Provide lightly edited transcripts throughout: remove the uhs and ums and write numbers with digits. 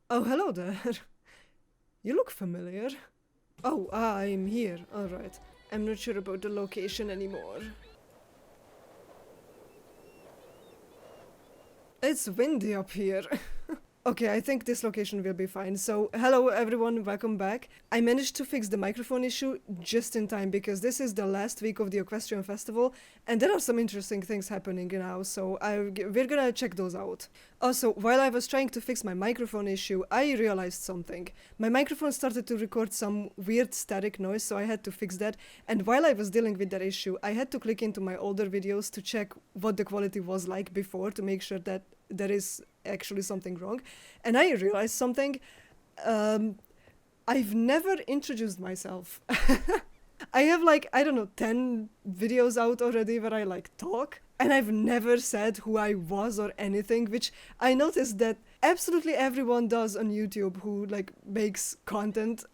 Oh, hello there. You look familiar. Oh, I'm here. Alright. I'm not sure about the location anymore. It's windy up here. Okay, I think this location will be fine. So, hello everyone, welcome back. I managed to fix the microphone issue just in time because this is the last week of the Equestrian Festival and there are some interesting things happening now, so we're gonna check those out. Also, while I was trying to fix my microphone issue, I realized something. My microphone started to record some weird static noise, so I had to fix that. And while I was dealing with that issue, I had to click into my older videos to check what the quality was like before to make sure that there is actually something wrong. And I realized something. I've never introduced myself. I have like, I don't know, 10 videos out already where I like talk. And I've never said who I was or anything, which I noticed that absolutely everyone does on YouTube who like makes content.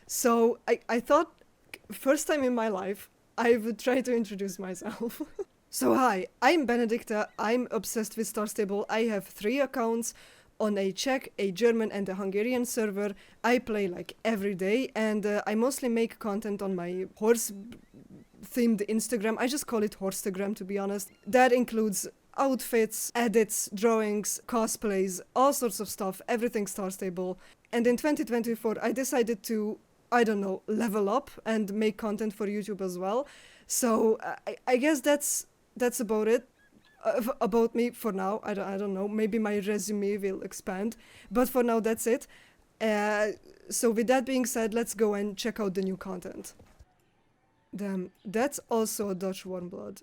So I thought first time in my life, I would try to introduce myself. So hi, I'm Benedicta, I'm obsessed with Star Stable. I have 3 accounts on a Czech, a German and a Hungarian server. I play like every day and I mostly make content on my horse themed Instagram. I just call it Horstagram to be honest. That includes outfits, edits, drawings, cosplays, all sorts of stuff, everything Star Stable. And in 2024 I decided to, I don't know, level up and make content for YouTube as well. So I guess that's about it. About me for now. I don't know. Maybe my resume will expand. But for now, that's it. So with that being said, let's go and check out the new content. Damn, that's also a Dutch Warmblood.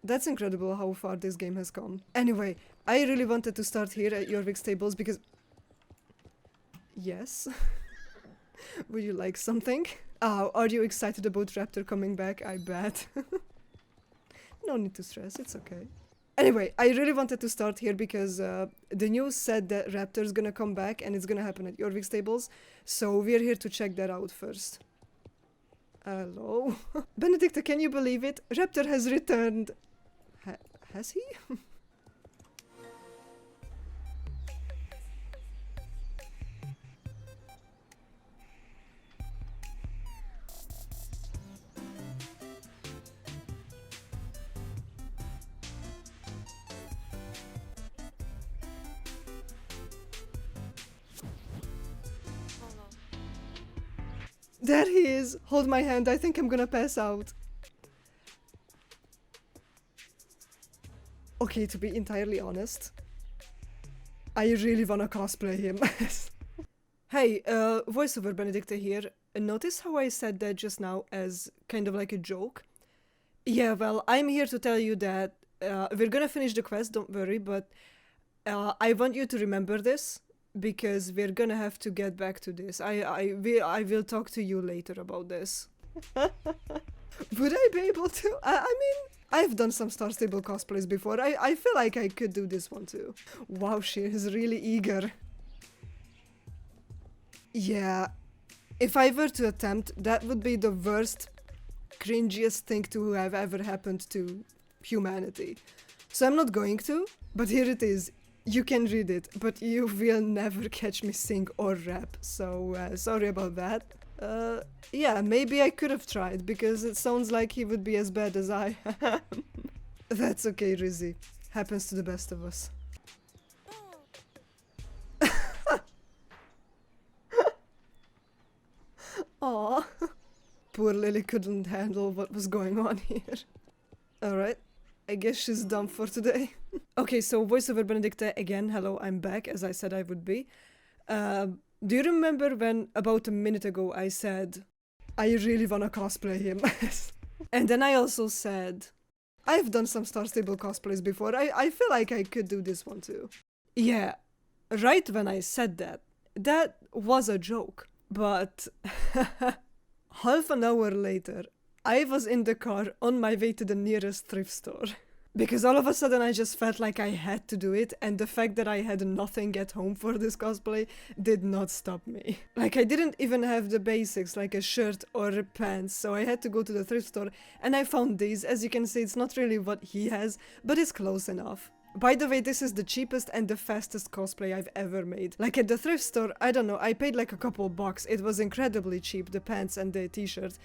That's incredible how far this game has come. Anyway, I really wanted to start here at Jorvik's Stables because... Yes? Would you like something? Are you excited about Raptor coming back? I bet. No need to stress, it's okay. Anyway, I really wanted to start here because the news said that Raptor's gonna come back and it's gonna happen at Jorvik's Stables. So we're here to check that out first. Hello? Benedicta, can you believe it? Raptor has returned. Has he? There he is! Hold my hand, I think I'm gonna pass out. Okay, to be entirely honest, I really wanna cosplay him. Hey, voiceover Benedicta here. Notice how I said that just now as kind of like a joke? Yeah, well, I'm here to tell you that we're gonna finish the quest, don't worry, but I want you to remember this. Because we're gonna have to get back to this. I will talk to you later about this. Would I be able to? I mean, I've done some Star Stable cosplays before. I feel like I could do this one too. Wow, she is really eager. Yeah, if I were to attempt, that would be the worst, cringiest thing to have ever happened to humanity. So I'm not going to, but here it is. You can read it, but you will never catch me sing or rap, so sorry about that. Yeah, maybe I could have tried, because it sounds like he would be as bad as I am. That's okay, Rizzy. Happens to the best of us. Aww. Poor Lily couldn't handle what was going on here. Alright. I guess she's done for today. Okay, so voiceover Benedicta again. Hello, I'm back, as I said I would be. Do you remember when, about a minute ago, I said, I really wanna cosplay him? And then I also said, I've done some Star Stable cosplays before. I feel like I could do this one too. Yeah, right when I said that, that was a joke. But half an hour later, I was in the car on my way to the nearest thrift store. Because all of a sudden I just felt like I had to do it, and the fact that I had nothing at home for this cosplay did not stop me. Like, I didn't even have the basics, like a shirt or pants, so I had to go to the thrift store, and I found these. As you can see, it's not really what he has, but it's close enough. By the way, this is the cheapest and the fastest cosplay I've ever made. Like at the thrift store, I don't know, I paid like a couple bucks. It was incredibly cheap, the pants and the t-shirt.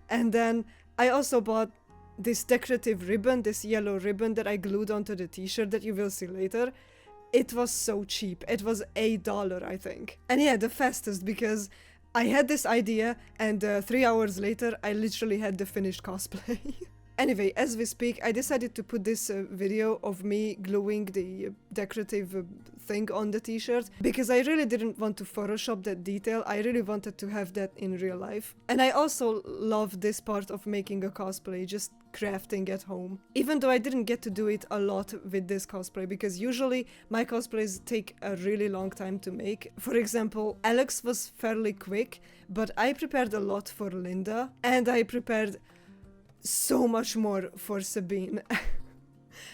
And then I also bought this decorative ribbon, this yellow ribbon that I glued onto the t-shirt that you will see later. It was so cheap. It was $8, I think. And yeah, the fastest, because I had this idea and 3 hours later, I literally had the finished cosplay. Anyway, as we speak, I decided to put this video of me gluing the decorative thing on the t-shirt because I really didn't want to Photoshop that detail. I really wanted to have that in real life. And I also love this part of making a cosplay, just crafting at home. Even though I didn't get to do it a lot with this cosplay because usually my cosplays take a really long time to make. For example, Alex was fairly quick, but I prepared a lot for Linda and I prepared so much more for Sabine.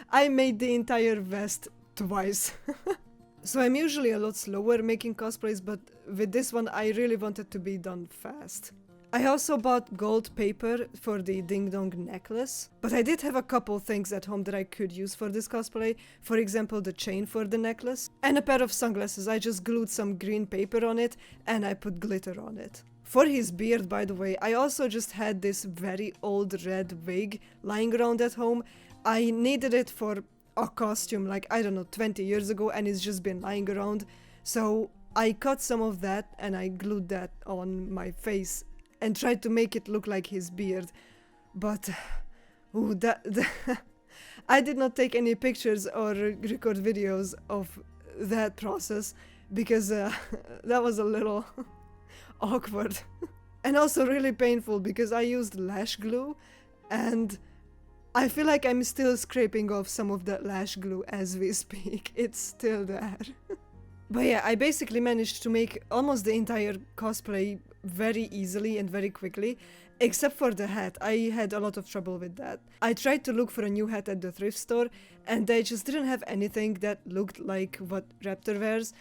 I made the entire vest twice. So I'm usually a lot slower making cosplays, but with this one I really wanted to be done fast. I also bought gold paper for the ding dong necklace, but I did have a couple things at home that I could use for this cosplay. For example, the chain for the necklace and a pair of sunglasses. I just glued some green paper on it and I put glitter on it. For his beard, by the way, I also just had this very old red wig lying around at home. I needed it for a costume like, I don't know, 20 years ago, and it's just been lying around. So I cut some of that and I glued that on my face and tried to make it look like his beard. But ooh, I did not take any pictures or record videos of that process because that was a little awkward and also really painful because I used lash glue and I feel like I'm still scraping off some of that lash glue as we speak. It's still there. But yeah, I basically managed to make almost the entire cosplay very easily and very quickly, except for the hat. I had a lot of trouble with that. I tried to look for a new hat at the thrift store and they just didn't have anything that looked like what Raptor wears.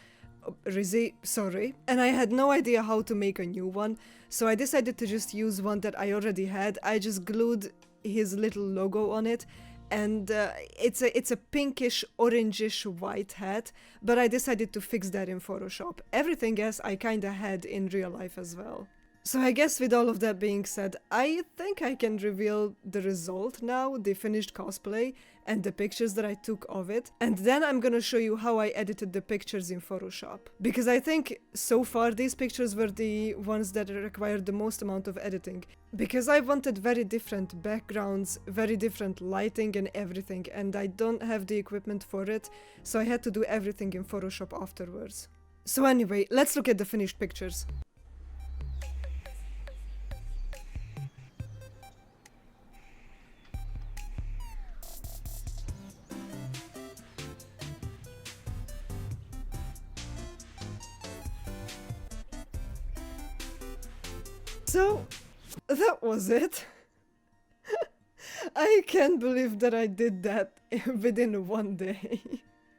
Rizzy, sorry. And I had no idea how to make a new one, so I decided to just use one that I already had. I just glued his little logo on it, and it's a pinkish, orangish white hat, but I decided to fix that in Photoshop. Everything else I kinda had in real life as well. So I guess with all of that being said, I think I can reveal the result now, the finished cosplay, and the pictures that I took of it. And then I'm gonna show you how I edited the pictures in Photoshop. Because I think so far these pictures were the ones that required the most amount of editing. Because I wanted very different backgrounds, very different lighting and everything, and I don't have the equipment for it, so I had to do everything in Photoshop afterwards. So anyway, let's look at the finished pictures. So, that was it. I can't believe that I did that within one day.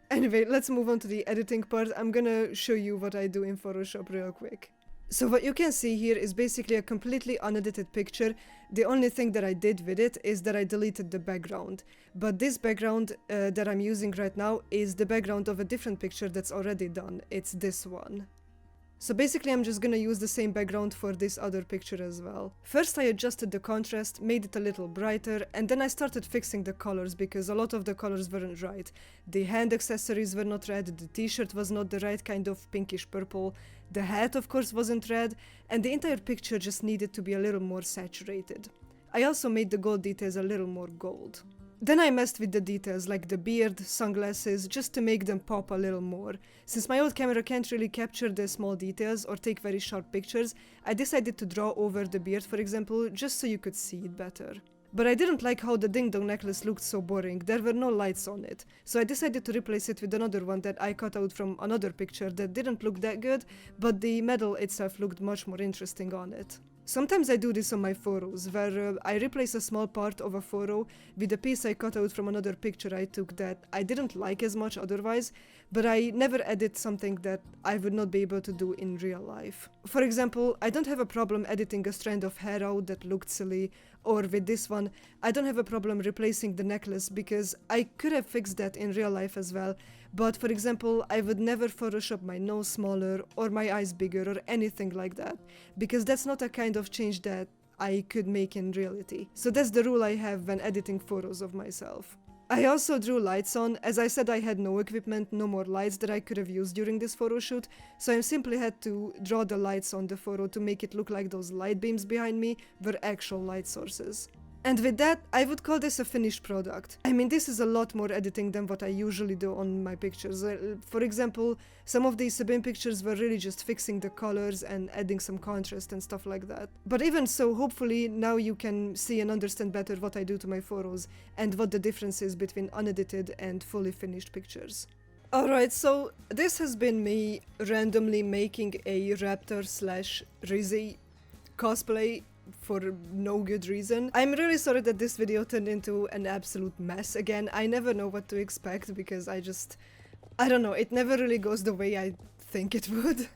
Anyway, let's move on to the editing part. I'm gonna show you what I do in Photoshop real quick. So what you can see here is basically a completely unedited picture. The only thing that I did with it is that I deleted the background. But this background that I'm using right now is the background of a different picture that's already done. It's this one. So basically I'm just gonna use the same background for this other picture as well. First I adjusted the contrast, made it a little brighter, and then I started fixing the colors because a lot of the colors weren't right. The hand accessories were not red, the t-shirt was not the right kind of pinkish purple, the hat of course wasn't red, and the entire picture just needed to be a little more saturated. I also made the gold details a little more gold. Then I messed with the details like the beard, sunglasses, just to make them pop a little more. Since my old camera can't really capture the small details or take very sharp pictures, I decided to draw over the beard, for example, just so you could see it better. But I didn't like how the ding dong necklace looked so boring, there were no lights on it. So I decided to replace it with another one that I cut out from another picture that didn't look that good, but the medal itself looked much more interesting on it. Sometimes I do this on my photos, where I replace a small part of a photo with a piece I cut out from another picture I took that I didn't like as much otherwise, but I never edit something that I would not be able to do in real life. For example, I don't have a problem editing a strand of hair out that looked silly, or with this one, I don't have a problem replacing the necklace because I could have fixed that in real life as well. But for example, I would never Photoshop my nose smaller or my eyes bigger or anything like that, because that's not a kind of change that I could make in reality. So that's the rule I have when editing photos of myself. I also drew lights on. As I said, I had no equipment, no more lights that I could have used during this photo shoot, so I simply had to draw the lights on the photo to make it look like those light beams behind me were actual light sources. And with that, I would call this a finished product. I mean, this is a lot more editing than what I usually do on my pictures. For example, some of these Sabine pictures were really just fixing the colors and adding some contrast and stuff like that. But even so, hopefully now you can see and understand better what I do to my photos and what the difference is between unedited and fully finished pictures. Alright, so this has been me randomly making a Raptor / Rizzy cosplay for no good reason. I'm really sorry that this video turned into an absolute mess again. I never know what to expect because I don't know, it never really goes the way I think it would.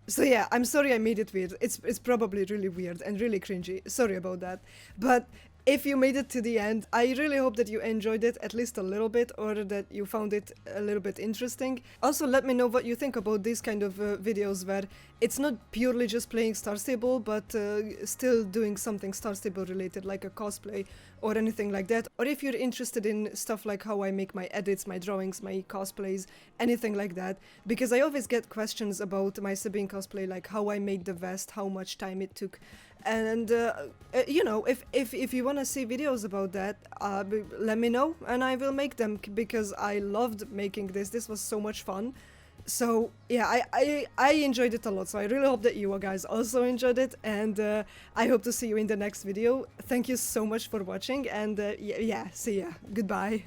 So yeah, I'm sorry I made it weird. It's probably really weird and really cringy. Sorry about that. But if you made it to the end, I really hope that you enjoyed it at least a little bit, or that you found it a little bit interesting. Also, let me know what you think about these kind of videos where it's not purely just playing Star Stable, but still doing something Star Stable related, like a cosplay or anything like that. Or if you're interested in stuff like how I make my edits, my drawings, my cosplays, anything like that. Because I always get questions about my Sabine cosplay, like how I made the vest, how much time it took. And you know, if you want to see videos about that, let me know and I will make them, because I loved making this. This was so much fun. So yeah, I enjoyed it a lot, so I really hope that you guys also enjoyed it, and I hope to see you in the next video. Thank you so much for watching, and yeah, see ya. Goodbye.